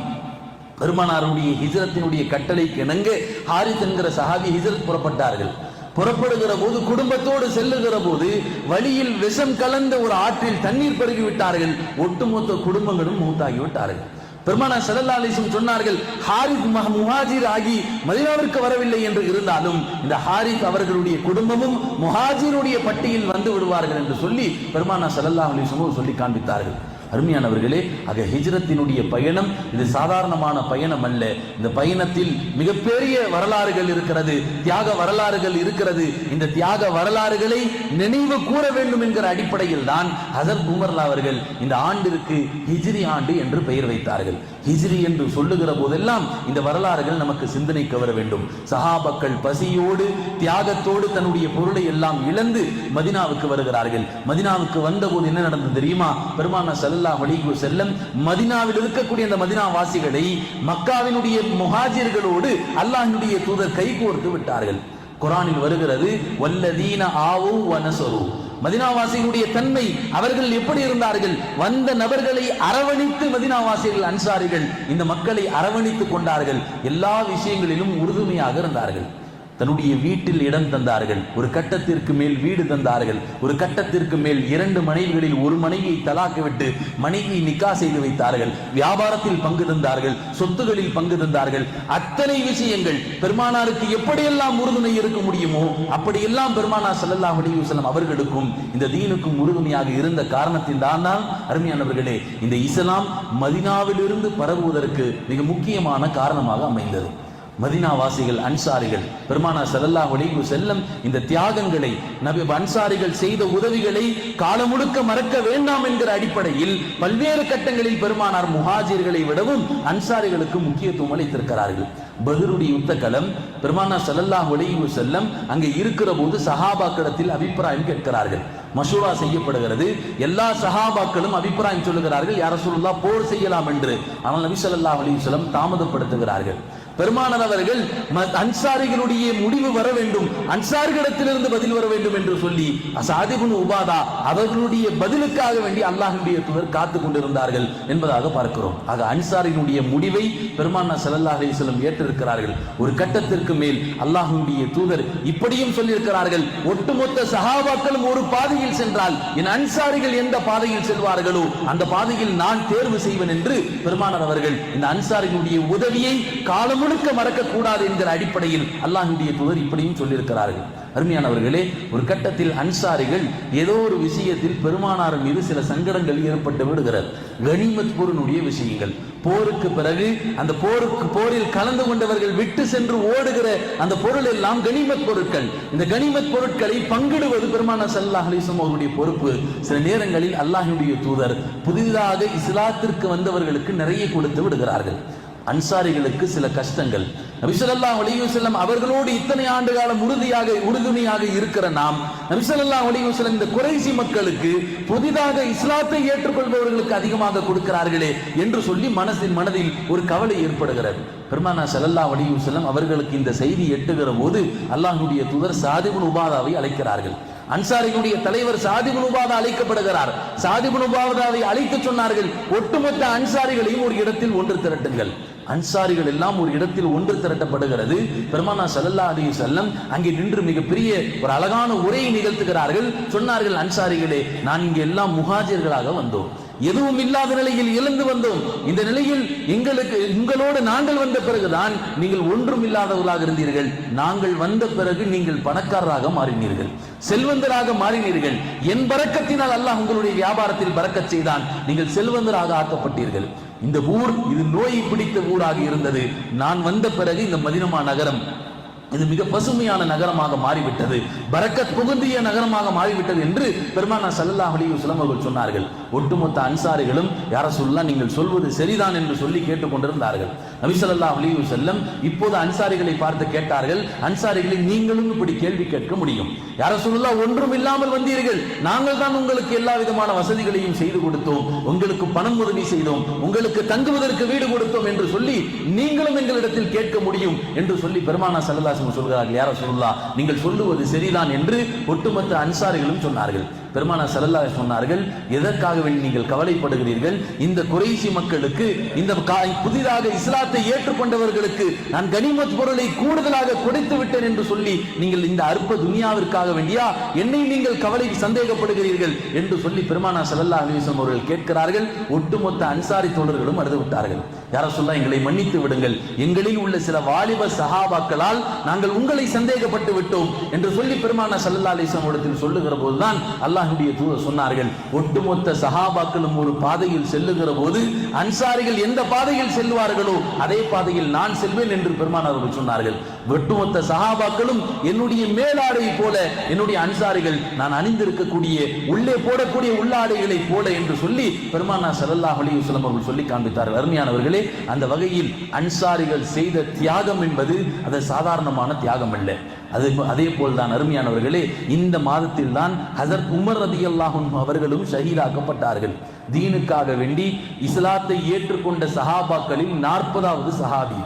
பெருமானாருடைய ஹிஜ்ரத்தினுடைய கட்டளைக்கு இணங்க ஹாரித் என்கிற சஹாபி ஹிஜ்ரத் புறப்பட்டார்கள். புறப்படுகிற போது குடும்பத்தோடு செல்லுகிற போது வழியில் விஷம் கலந்த ஒரு ஆற்றில் தண்ணீர் பருகி விட்டார்கள். ஒட்டுமொத்த குடும்பங்களும் மூத்தாகி விட்டார்கள். பெருமானார் ஸல்லல்லாஹு அலைஹி வஸல்லம் சொன்னார்கள், ஹாரித் முஹாஜிர் ஆகி மதீனாவிற்கு வரவில்லை என்று இருந்தாலும் இந்த ஹாரித் அவர்களுடைய குடும்பமும் முஹாஜிருடைய பட்டியலில் வந்து விடுவார்கள் என்று சொல்லி பெருமானார் ஸல்லல்லாஹு அலைஹி வஸல்லம் சொல்லி காண்பித்தார்கள். அருமையானவர்களே, ஆக ஹிஜ்ரத்தினுடைய பயணம் இது சாதாரணமான பயணம் அல்ல. இந்த பயணத்தில் மிகப்பெரிய வரலாறுகள் இருக்கிறது, தியாக வரலாறுகள் இருக்கிறது. இந்த தியாக வரலாறுகளை நினைவு கூற வேண்டும் என்கிற அடிப்படையில் தான் ஹஸரத் உமர் அவர்கள் இந்த ஆண்டிற்கு ஹிஜ்ரி ஆண்டு என்று பெயர் வைத்தார்கள். ஹிஜ்ரி என்று சொல்லுகிற போதெல்லாம் இந்த வரலாறுகள் நமக்கு சிந்தனைக்கு வர வேண்டும். சஹாபாக்கள் பசியோடு தியாகத்தோடு தன்னுடைய பொருளை எல்லாம் இழந்து மதீனாவுக்கு வருகிறார்கள். மதீனாவுக்கு வந்த போது என்ன நடந்தது தெரியுமா? பெருமானார் ஸல்லல்லாஹு அலைஹி வஸல்லம் மதீனாவில் இருக்கக்கூடிய அந்த மதீனா வாசிகளை மக்காவினுடைய முஹாஜிர்களோடு அல்லாஹ்வுடைய தூதர் கைகோர்த்து விட்டார்கள். குர்ஆனில் வருகிறது, வல்லதீன ஆவு வனஸரு. மதீனாவாசிகளுடைய தன்மை, அவர்கள் எப்படி இருந்தார்கள்? வந்த நபர்களை அரவணைத்து மதீனாவாசிகள் அன்சாரிகள் இந்த மக்களை அரவணைத்துக் கொண்டார்கள். எல்லா விஷயங்களிலும் உறுதுணையாக இருந்தார்கள். தன்னுடைய வீட்டில் இடம் தந்தார்கள், ஒரு கட்டத்திற்கு மேல் வீடு தந்தார்கள், ஒரு கட்டத்திற்கு மேல் 2 மனைவிகளில் ஒரு மனைவியை தலாக்கு விட்டு மனைவியை நிக்கா செய்து வைத்தார்கள், வியாபாரத்தில் பங்கு தந்தார்கள், சொத்துகளில் பங்கு தந்தார்கள். அத்தனை விஷயங்கள் பெருமானாருக்கு எப்படியெல்லாம் உறுதுணை இருக்க முடியுமோ அப்படியெல்லாம் பெருமானார் ஸல்லல்லாஹு அலைஹி வஸல்லம் அவர்களுக்கும் இந்த தீனுக்கும் உறுதுணையாக இருந்த காரணத்தின் தான் அருமையானவர்களே இந்த இஸ்லாம் மதீனாவிலிருந்து பரவுவதற்கு மிக முக்கியமான காரணமாக அமைந்தது. மதீனாவாசிகள் அன்சாரிகள் பெருமானார் ஸல்லல்லாஹு அலைஹி வஸல்லம் இந்த தியாகங்களை நபி அன்சாரிகள் செய்த உதவிகளை காலம் முழுக்க மறக்க வேண்டாம் என்கிற அடிப்படையில் பல்வேறு கட்டங்களில் பெருமானார் முஹாஜிர்களை விடவும் அன்சாரிகளுக்கு முக்கியத்துவம் அளித்திருக்கிறார்கள். பத்ருடைய யுத்த களம், பெருமானார் ஸல்லல்லாஹு அலைஹி வஸல்லம் அங்கே இருக்கிற போது சஹாபாக்களிடத்தில் அபிப்பிராயம் கேட்கிறார்கள். மஷூரா செய்யப்படுகிறது. எல்லா சஹாபாக்களும் அபிப்பிராயம் சொல்லுகிறார்கள், யா ரசூலுல்லாஹ் போர் செய்யலாம் என்று. ஆனால் நபி ஸல்லல்லாஹு அலைஹி வஸல்லம் தாமதப்படுத்துகிறார்கள். பெருமானார் அவர்கள் அன்சாரிகளுடைய முடிவு வர வேண்டும், அன்சாரிகளிடத்திலிருந்து பதில் வர வேண்டும் என்று சொல்லி சஅத் இப்னு உபாதா அவர்களுடைய பதிலுக்காக வேண்டி அல்லாஹ்வுடைய தூதர் காத்துக் கொண்டிருந்தார்கள் என்பதாக பார்க்கிறோம். ஆக அன்சாரிகளுடைய முடிவை பெருமானார் ஸல்லல்லாஹு அலைஹி வஸல்லம் ஏற்றிருக்கிறார்கள். ஒரு கட்டத்திற்கு மேல் அல்லாஹ்வுடைய தூதர் இப்படியும் சொல்லியிருக்கிறார்கள், ஒட்டுமொத்த சஹாபாக்களும் ஒரு பாதையில் சென்றால் என் அன்சாரிகள் எந்த பாதையில் செல்வார்களோ அந்த பாதையில் நான் தேர்வு செய்வேன் என்று பெருமானார் அவர்கள் இந்த அன்சாரிகளுடைய உதவியை காலம் கொடுக்க மறக்கக்கூடாது என்கிற அடிப்படையில் அல்லாஹ்வுடைய தூதர் இப்படியும் சொல்லியிருக்கிறார்கள். அருமையானவர்களே, ஒரு கட்டத்தில் அன்சாரிகள் ஏதோ ஒரு விஷயத்தில் பெருமானார் மீது சில சங்கடங்கள் ஏற்பட்டு விடுகிறது. கனிமத் பொருளுடைய விஷயங்கள், போருக்கு பிறகு அந்த போரில் கலந்து கொண்டவர்கள் விட்டு சென்று ஓடுகிற அந்த பொருள் எல்லாம் கனிமத் பொருட்கள். இந்த கனிமத் பொருட்களை பங்கிடுவது பெருமானார் ஸல்லல்லாஹு அலைஹி வஸல்லம் அவருடைய பொறுப்பு. சில நேரங்களில் அல்லாஹ்வுடைய தூதர் புதிதாக இஸ்லாத்திற்கு வந்தவர்களுக்கு நிறைய கொடுத்து விடுகிறார்கள். அன்சாரிகளுக்கு சில கஷ்டங்கள், நபி ஸல்லல்லாஹு அலைஹி வஸல்லம் அவர்களோடு இத்தனை ஆண்டு காலம் உறுதுணையாக இருக்கிற நாம் நபி ஸல்லல்லாஹு அலைஹி வஸல்லம் இந்த குறைசி மக்களுக்கு புதிதாக இஸ்லாத்தை ஏற்றுக்கொள்பவர்களுக்கு அதிகமாக கொடுக்கிறார்களே என்று சொல்லி மனதில் ஒரு கவலை ஏற்படுகிறது. பெருமானார் ஸல்லல்லாஹு அலைஹி வஸல்லம் அவர்களுக்கு இந்த செய்தி எட்டுகிற போது அல்லாஹ்வுடைய தூதர் சாத் இப்னு உபாதாவை அழைக்கிறார்கள். அன்சாரிகளுடைய தலைவர் சாத் இப்னு உபாதா அழைக்கப்படுகிறார். சாத் இப்னு உபாதாவை அழைத்து சொன்னார்கள், ஒட்டுமொத்த அன்சாரிகளையும் ஒரு இடத்தில் ஒன்று திரட்டுங்கள். அன்சாரிகள் எல்லாம் ஒரு இடத்தில் ஒன்று திரட்டப்படுகிறது. பெருமானார் ஸல்லல்லாஹு அலைஹி வஸல்லம் அங்கே நின்று மிகப்பெரிய ஒரு அழகான உரையை நிகழ்த்துகிறார்கள். சொன்னார்கள், அன்சாரிகளே, நான் இங்கே எல்லாம் முஹாஜிர்களாக வந்தோம், எதுவும் இல்லாத நிலையில் இழந்து வந்தோம். இந்த நிலையில் உங்களோடு நாங்கள் வந்த பிறகுதான் நீங்கள் ஒன்றும் இல்லாதவர்களாக இருந்தீர்கள். நாங்கள் வந்த பிறகு நீங்கள் பணக்காரராக மாறினீர்கள், செல்வந்தராக மாறினீர்கள். என் பரக்கத்தினால் அல்லாஹ் உங்களுடைய வியாபாரத்தில் பரக்கச் செய்தான், நீங்கள் செல்வந்தராக ஆக்கப்பட்டீர்கள். இந்த ஊர் இது நோய் பிடித்த ஊராக இருந்தது. நான் வந்த பிறகு இந்த மதீனா நகரம் இது மிக பசுமையான நகரமாக மாறிவிட்டது, பரக்கத் புகுந்திய நகரமாக மாறிவிட்டது என்று பெருமானார் ஸல்லல்லாஹு அலைஹி வஸல்லம் அவர்கள் சொன்னார்கள். ஒட்டுமொத்த அன்சாரிகளும் யா ரசூலுல்லாஹ் நீங்கள் சொல்வது சரிதான் என்று சொல்லி கேட்டுக்கொண்டிருந்தார்கள். நபி ஸல்லல்லாஹு அலைஹி வஸல்லம் இப்போது அன்சாரிகளை பார்த்து கேட்டார்கள், அன்சாரிகளை நீங்களும் இப்படி கேள்வி கேட்க முடியும்? யா ரசூலுல்லாஹ் ஒன்றும் இல்லாமல் வந்தீர்கள், நாங்கள் தான் உங்களுக்கு எல்லா விதமான வசதிகளையும் செய்து கொடுத்தோம், உங்களுக்கு பணம் உதவி செய்தோம், உங்களுக்கு தங்குவதற்கு வீடு கொடுத்தோம் என்று சொல்லி நீங்களும் எங்களிடத்தில் கேட்க முடியும் என்று சொல்லி பெருமானார் ஸல்லல்லாஹு சொல்கிறார்கள், யா ரசூலுல்லாஹ் நீங்கள் சொல்லுவது சரிதான் என்று ஒட்டுமொத்த அன்சாரிகளும் சொன்னார்கள். பெருமானார் ஸல்லல்லாஹு அலைஹி சொன்னார்கள், எதற்காக நீங்கள் கவலைப்படுகிறீர்கள்? இந்த குறைசி மக்களுக்கு, இந்த புதிதாக இஸ்லாத்தை ஏற்றுக்கொண்டவர்களுக்கு நான் கனிமத் பொருளை கூடுதலாக கொடுத்து விட்டேன் என்று சொல்லி நீங்கள் இந்த அற்ப துனியாவிற்காக வேண்டியா என்னை நீங்கள் கவலை சந்தேகப்படுகிறீர்கள் என்று சொல்லி பெருமானார் ஸல்லல்லாஹு அலைஹி வஸல்லம் அவர்கள் கேட்கிறார்கள். ஒட்டுமொத்த அன்சாரி தோழர்களும் அழுது விட்டார்கள். யா ரசூலுல்லாஹ் எங்களை மன்னித்து விடுங்கள், எங்களில் உள்ள சில வாலிப சஹாபாக்களால் நாங்கள் உங்களை சந்தேகப்பட்டு விட்டோம் என்று சொல்லி பெருமானார் ஸல்லல்லாஹு அலைஹி வஸல்லம் இடத்தில் சொல்லுகிற போதுதான் அல்லாஹ்வுடைய தூதர் சொன்னார்கள், ஒட்டுமொத்த சஹாபாக்களும் ஒரு பாதையில் செல்லுகிற போது அன்சாரிகள் எந்த பாதையில் செல்வார்களோ அதே பாதையில் நான் செல்வேன் என்று பெருமானார் அவர்கள் சொன்னார்கள். ஒட்டுமொத்த சஹாபாக்களும் என்னுடைய மேலாடை போல என்னுடைய அன்சாரிகள் நான் அணிந்திருக்கக்கூடிய உள்ளே போடக்கூடிய உள்ளாடைகளை போல என்று சொல்லி பெருமானார் ஸல்லல்லாஹு அலைஹி வஸல்லம் அவர்கள் சொல்லி காண்பித்தார்கள். அருமையானவர்களே, அந்த வகையில் அன்சாரிகள் செய்த தியாகம் என்பது அது சாதாரணமான தியாகம் அல்ல. அதே போல்தான் அருமையானவர்களே, இந்த மாதத்தில் தான் ஹஸரத் உமர் ரலியல்லாஹு அன்ஹு அவர்களும் ஷஹீதாக்கப்பட்டார்கள். தீனுக்காக வேண்டி இஸ்லாத்தை ஏற்றுக்கொண்ட சஹாபாக்களில் 40வது சஹாபி.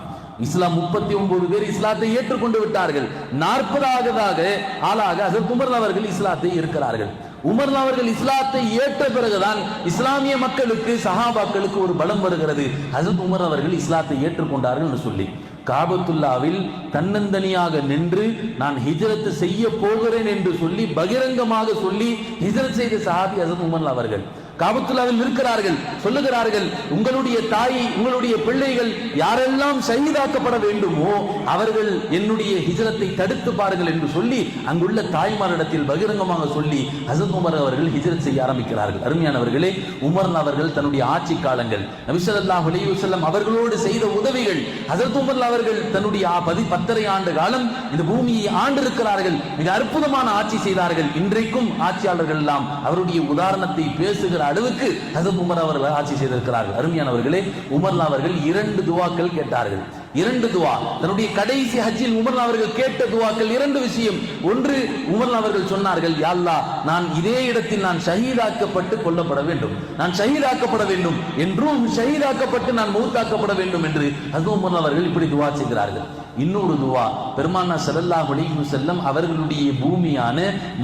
இஸ்லாம் 39 பேர் இஸ்லாத்தை ஏற்றுக்கொண்டு விட்டார்கள். 40வது ஆளாக ஹஸரத் உமர் அவர்கள் இஸ்லாத்தை ஏற்கிறார்கள். உமர் அவர்கள் இஸ்லாத்தை ஏற்ற பிறகுதான் இஸ்லாமிய மக்களுக்கு, சஹாபாக்களுக்கு ஒரு பலம் வருகிறது. ஹஸரத் உமர் அவர்கள் இஸ்லாத்தை ஏற்றுக்கொண்டார்கள் என்று சொல்லி காபத்துல்லாவில் தன்னந்தனியாக நின்று நான் ஹிஜ்ரத் செய்ய போகிறேன் என்று சொல்லி பகிரங்கமாக சொல்லி ஹிஜ்ரத் செய்த சஹாபி ஹஸரத் உமர் அவர்கள். காபத்துல்லாவில் இருக்கிறார்கள், சொல்லுகிறார்கள், உங்களுடைய தாய், உங்களுடைய பிள்ளைகள் யாரெல்லாம் ஷஹீதாக்கப்பட வேண்டுமோ அவர்கள் என்னுடைய ஹிஜ்ரத்தை தடுத்து பாருங்கள் என்று சொல்லி அங்குள்ள தாய்மாரிடத்தில் பகிரங்கமாக சொல்லி ஹஸரத் உமர் அவர்கள் ஹிஜ்ரத் செய்ய ஆரம்பிக்கிறார்கள். அருமையானவர்களே, உமர் அவர்கள் தன்னுடைய ஆட்சி காலங்கள், நபி ஸல்லல்லாஹு அலைஹி வஸல்லம் அவர்களோடு செய்த உதவிகள், ஹஸரத் உமர் அவர்கள் தன்னுடைய 10.5 ஆண்டு காலம் இந்த பூமியை ஆண்டிருக்கிறார்கள். மிக அற்புதமான ஆட்சி செய்தார்கள். இன்றைக்கும் ஆட்சியாளர்கள் எல்லாம் அவருடைய உதாரணத்தை பேசுகிற அளவுக்கு ஹஸரத் உமர் அவர்கள் ஆட்சி செய்திருக்கிறார்கள். அருமையானவர்களே, உமர் அவர்கள் 2 துவாக்கள் கேட்டார்கள். 2 துவா, தன்னுடைய கடைசி ஹஜ்ஜில் உமர் அவர்கள் கேட்ட துவாக்கள் 2 விஷயம். ஒன்று, உமர் அவர்கள் சொன்னார்கள், யா அல்லாஹ், நான் இதே இடத்தில் நான் ஷஹீதாக்கப்பட்டு கொல்லப்பட வேண்டும், நான் ஷஹீதாக்கப்பட வேண்டும் என்றும் ஷஹீதாக்கப்பட்டு நான் மௌத்தாக்கப்பட வேண்டும் என்று ஹஸரத் உமர் அவர்கள் இப்படி துவா செய்கிறார்கள். இன்னொரு துவா, பெருமானார் ஸல்லல்லாஹு அலைஹி வஸல்லம் அவர்களுடைய பூமியான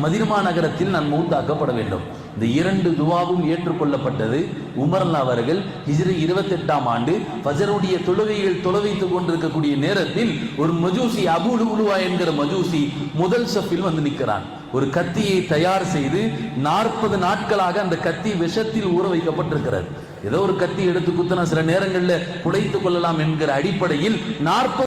மதீனா நகரத்தில் நான் மௌத்தாக்கப்பட வேண்டும். இந்த 2 துவாவும் ஏற்றுக்கொள்ளப்பட்டது. உமர் அவர்கள் ஹிஜ்ரி 28ஆம் ஆண்டு ஃபஜருடைய தொழுகைகள் தொலைவைத்துக் கொண்டிருக்கக்கூடிய நேரத்தில் ஒரு மஜூசி, அபூ லுலுவா என்கிற மஜூசி முதல் ஸஃபில் வந்து நிற்கிறான். ஒரு கத்தியை தயார் செய்து 40 நாட்களாக அந்த கத்தி விஷத்தில் ஊற வைக்கப்பட்டிருக்கிறது. ஏதோ ஒரு கத்தி எடுத்து குத்தினா சில நேரங்களில் புடைத்துக் கொள்ளலாம் என்கிற அடிப்படையில் 40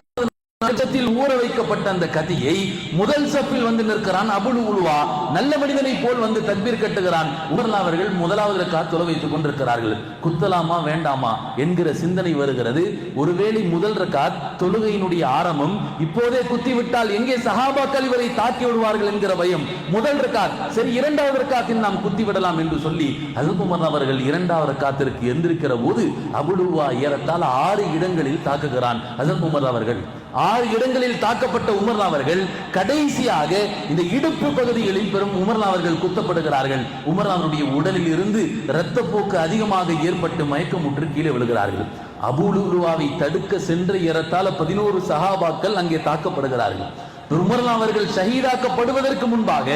மார்க்கத்தில் ஊற வைக்கப்பட்ட அந்த கத்தியை முதல் சப்பில் வந்து நிற்கிறான் அபுல் உலுவா, நல்ல மனிதனை போல் வந்து தக்பீர் கட்டுகிறான். உமர் அவர்கள் முதலாவது ரக்காத் தொழ வைத்துக் கொண்டிருக்கிறார்கள். குத்தலாமா வேண்டாமா என்கிற சிந்தனை வருகிறது. ஒருவேளை முதல் ரக்காத் தொழுகையினுடைய ஆரம்பம், இப்போதே குத்திவிட்டால் எங்கே சஹாபாக்கள் இவரை தாக்கி விடுவார்கள் என்கிற பயம். முதல் ரக்காத் சரி, இரண்டாவது ரக்காத்தில் நாம் குத்தி விடலாம் என்று சொல்லி ஹஜ்ரத் உமர் அவர்கள் இரண்டாவது ரக்காத்திற்கு எந்திருக்கிற போது அபுல் உலுவா ஏறத்தால் 6 இடங்களில் தாக்குகிறான். ஹஜ்ரத் உமர் அவர்கள் 6 இடங்களில் தாக்கப்பட்ட உமர் அவர்கள் கடைசியாக இந்த இடுப்பு பகுதிகளில் பெரும் உமர் அவர்கள் குத்தப்படுகிறார்கள். உமர் அவருடைய உடலில் இருந்து இரத்தப்போக்கு அதிகமாக ஏற்பட்டு மயக்கமுற்று கீழே விழுகிறார்கள். அபூ லுலுவாவை தடுக்க சென்ற ஏறத்தாழ 11 சஹாபாக்கள் அங்கே தாக்கப்படுகிறார்கள். உமர் அவர்கள் ஷஹீதாக்கப்படுவதற்கு முன்பாக,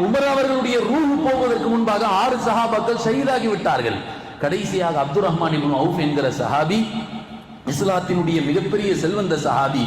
உமர் அவர்களுடைய ரூஹ் போவதற்கு முன்பாக 6 சஹாபாக்கள் ஷஹீதாகி விட்டார்கள். கடைசியாக அப்துர் ரஹ்மான் இப்னு அவுஃப் என்கிற சஹாபி, இஸ்லாத்தினுடைய மிகப்பெரிய செல்வந்த சஹாபி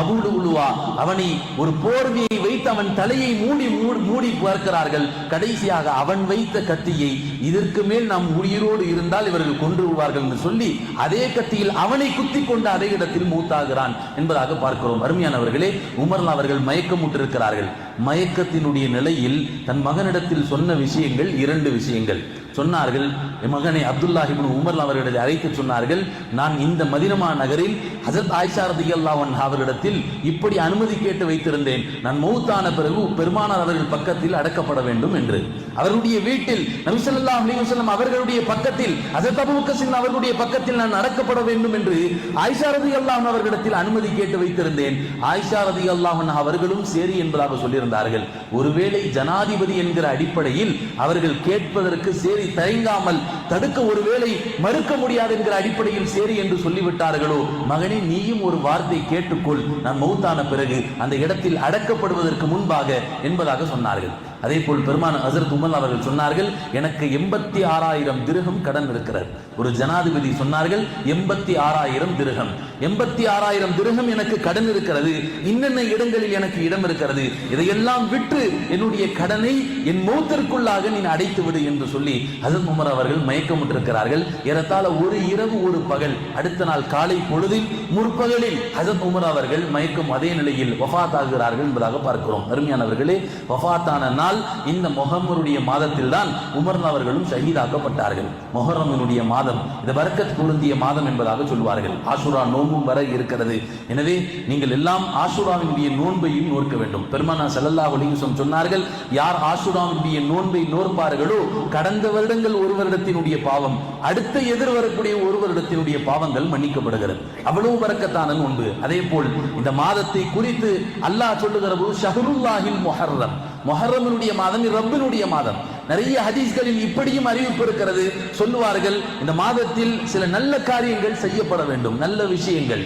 அபூ லுலுவா, அவனை ஒரு போர்வையை வைத்து அவன் தலையை மூடி பார்க்கிறார்கள். கடைசியாக அவன் வைத்த கத்தியை, இதற்கு மேல் நாம் உயிரோடு இருந்தால் இவர்கள் கொன்று விடுவார்கள் என்று சொல்லி அதே கத்தியில் அவனை குத்தி கொண்டு அதே இடத்தில் மூத்தாகிறான் என்பதாக பார்க்கிறோம். அருமையானவர்களே, உமர் அவர்கள் மயக்கமுற்றிருக்கிறார்கள். மயக்கத்தினுடைய நிலையில் தன் மகனிடத்தில் சொன்ன விஷயங்கள் 2 விஷயங்கள் சொன்னார்கள். மகனை அப்துல்லாஹ் இப்னு உமர் அவர்களை அழைத்து சொன்னார்கள், நான் இந்த மதீனா நகரில் ஹஜ்ரத் ஆயிஷா ரலியல்லாஹு அன்ஹா அவர்களிடத்தில் இப்படி அனுமதி கேட்டு வைத்திருந்தேன், நான் மௌத்தான பிறகு பெருமானார் அவர்கள் பக்கத்தில் அடக்கப்பட வேண்டும் என்று. அவர்களுடைய வீட்டில் நபி ஸல்லல்லாஹு அலைஹி வஸல்லம் அவர்களுடைய பக்கத்தில், ஹஜ்ரத் அபூபக்கர் சித்திக் அவர்களுடைய பக்கத்தில் நான் அடக்கப்பட வேண்டும் என்று ஆயிஷா ரலியல்லாஹு அன்ஹா அவர்களிடத்தில் அனுமதி கேட்டு வைத்திருந்தேன். ஆயிஷா ரலியல்லாஹு அன்ஹா அவர்களும் சரி என்பதாக சொல்லியிருந்தார்கள். ஒருவேளை ஜனாதிபதி என்கிற அடிப்படையில் அவர்கள் கேட்பதற்கு சரி தயங்காமல் தடுக்க ஒருவேளை மறுக்க முடியாது என்கிற அடிப்படையில் சரி என்று சொல்லிவிட்டார்களோ, மகனே நீயும் ஒரு வார்த்தை கேட்டுக்கொள், நான் மௌத்தான பிறகு அந்த இடத்தில் அடக்கப்படுவதற்கு முன்பாக என்பதாக சொன்னார்கள். அதே போல் பெருமான் ஹஜ்ரத் உமர் அவர்கள் சொன்னார்கள், எனக்கு 86,000 திர்ஹம் கடன் இருக்கிறது. ஒரு ஜனாதிபதி சொன்னார்கள் 86,000 திர்ஹம், 86,000 திர்ஹம் எனக்கு கடன் இருக்கிறது, இன்னென்ன இடங்களில் எனக்கு இடம் இருக்கிறது, இதையெல்லாம் விற்று என்னுடைய கடனை என் மௌத்திற்குள்ளாக நீ அடைத்து விடு என்று சொல்லி ஹஜ்ரத் உமர் அவர்கள் மயக்கமுற்றிருக்கிறார்கள். ஏறத்தாழ ஒரு இரவு ஒரு பகல், அடுத்த நாள் காலை பொழுதில் முற்பகலில் ஹஜ்ரத் உமர் அவர்கள் மயக்கம் அதே நிலையில் வஃபாத் ஆகிறார்கள் என்பதாக பார்க்கிறோம். அருமையானவர்களே, வஃபாத்தான நாள் இந்த முஹர்ரமுடைய மாதத்தில் தான் உமர் அவர்களும் ஷஹீதாக்கப்பட்டார்கள். முஹர்ரமினுடைய மாதம் இது பரக்கத் பொருந்திய மாதம் என்பதாக சொல்வார்கள். ஆஷுரா நோன்பும் வர இருக்கிறது. எனவே நீங்கள் எல்லாம் ஆஷுராவினுடைய நோன்பையும் நோக்க வேண்டும். பெருமானார் ஸல்லல்லாஹு அலைஹி வஸல்லம் சொன்னார்கள், யார் ஆஷுராவினுடைய நோன்பை நோற்பார்களோ கடந்த வருடங்கள் ஒரு வருடத்தினுடைய பாவம், அடுத்த எதிர் வரக்கூடிய ஒரு வருடத்தினுடைய பாவங்கள் மன்னிக்கப்படுகிறது. அவ்வளவு பரக்கத்தான நோன்பு. அதே போல் இந்த மாதத்தை குறித்து அல்லாஹ் சொல்லுகிற போது ஷஹ்ருல்லாஹில் முஹர்ரம், முஹர்ரமினுடைய மாதம், ரப்பினுடைய மாதம். நிறைய ஹதீஸ்களில் இப்படியும் அறிவிப்பு இருக்கிறது. சொல்லுவார்கள், இந்த மாதத்தில் சில நல்ல காரியங்கள் செய்யப்பட வேண்டும். நல்ல விஷயங்கள்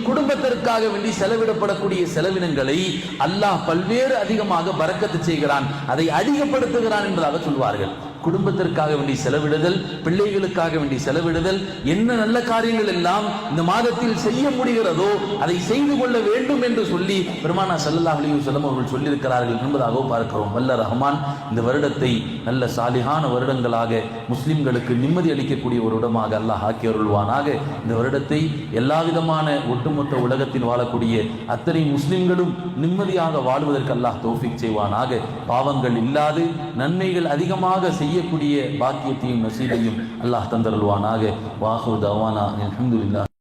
குடும்பத்திற்காக வேண்டி செலவிடப்படக்கூடிய செலவினங்களை அல்லாஹ் பல்வேறு அதிகமாக பரக்கத்து செய்கிறான், அதை அதிகப்படுத்துகிறான் என்பதாக சொல்வார்கள். குடும்பத்திற்காக வேண்டி செலவிடுதல், பிள்ளைகளுக்காக வேண்டி செலவிடுதல், என்ன நல்ல காரியங்கள் எல்லாம் இந்த மாதத்தில் செய்ய முடிகிறதோ அதை செய்து கொள்ள வேண்டும் என்று சொல்லி பெருமானார் ஸல்லல்லாஹு அலைஹி வஸல்லம் அவர்கள் சொல்லியிருக்கிறார்கள் என்பதாக பார்க்கிறோம். வல்ல ரஹ்மான் இந்த வருடத்தை நல்ல சாலிஹான வருடங்களாக முஸ்லிம்களுக்கு நிம்மதி அளிக்கக்கூடிய ஒரு இடமாக அல்லாஹ் ஆக்கி அருள்வானாக. இந்த வருடத்தை எல்லா விதமான ஒட்டுமொத்த உலகத்தில் வாழக்கூடிய அத்தனை முஸ்லிம்களும் நிம்மதியாக வாழ்வதற்கு அல்லாஹ் தௌஃபீக் செய்வானாக. பாவங்கள் இல்லாது நன்மைகள் அதிகமாக செய்யக்கூடிய பாக்கியத்தையும் நசீபையும் அல்லாஹ் தந்தருள்வானாக. வாஹிரு தஅவானா அல்ஹம்துலில்லாஹ்.